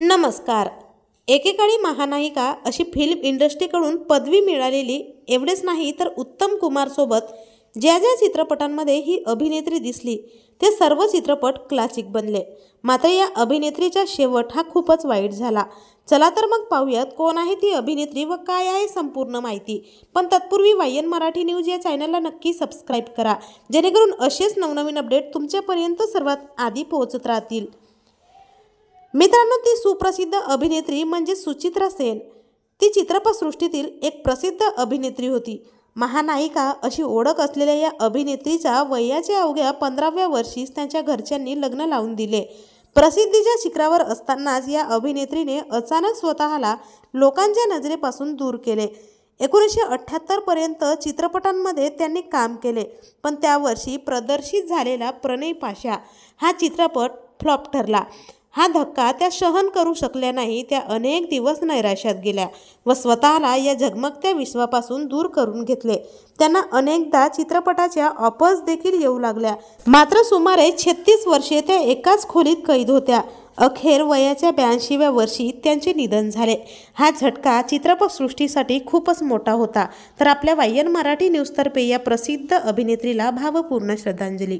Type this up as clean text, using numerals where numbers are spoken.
नमस्कार। एकेकाळी महानायिका अशी फिल्म इंडस्ट्रीकडून पदवी मिळालेली, एवढेच नाही तर उत्तम कुमारसोबत ज्या ज्या चित्रपटांमध्ये ही अभिनेत्री दिसली ते सर्व चित्रपट क्लासिक बनले। मात्र या अभिनेत्रीचा शेवट हा खूपच वाईट झाला। चला तर मग पाहूयात कोण आहे ती अभिनेत्री व काय आहे संपूर्ण माहिती। पण तत्पूर्वी वायन मराठी न्यूज या चॅनलला नक्की सबस्क्राईब करा, जेणेकरून असेच नवनवीन अपडेट तुमच्यापर्यंत सर्वात आधी पोहोचत राहतील। मित्रांनो, ती सुप्रसिद्ध अभिनेत्री म्हणजे सुचित्रा सेन। ती चित्रपटसृष्टीतील एक प्रसिद्ध अभिनेत्री होती। महानायिका अशी ओळख असलेल्या या अभिनेत्रीचा वयाच्या अवघ्या 15व्या वर्षीच त्यांच्या घरच्यांनी लग्न लावून दिले। प्रसिद्धीच्या शिखरावर असतानाच या अभिनेत्रीने अचानक स्वतःला लोकांच्या नजरेपासून दूर केले। 1978 पर्यंत चित्रपटांमध्ये त्यांनी काम केले, पण त्या वर्षी प्रदर्शित झालेला प्रणय पाशा हा चित्रपट फ्लॉप ठरला। हा धक्का त्या सहन करू शकल्या नाही। त्या अनेक दिवस नैराश्यात गेल्या व स्वतःला या झगमगत्या विश्वापासून दूर करून घेतले। त्यांना अनेकदा चित्रपटाच्या ऑफर्स देखील येऊ लागल्या, मात्र सुमारे 36 वर्षे त्या एकाच खोलीत कैद होत्या। अखेर वयाच्या 82व्या वर्षी त्यांचे निधन झाले। हा झटका चित्रपटसृष्टीसाठी खूपच मोठा होता। तर आपल्या वायन मराठी न्यूजतर्फे या प्रसिद्ध अभिनेत्रीला भावपूर्ण श्रद्धांजली।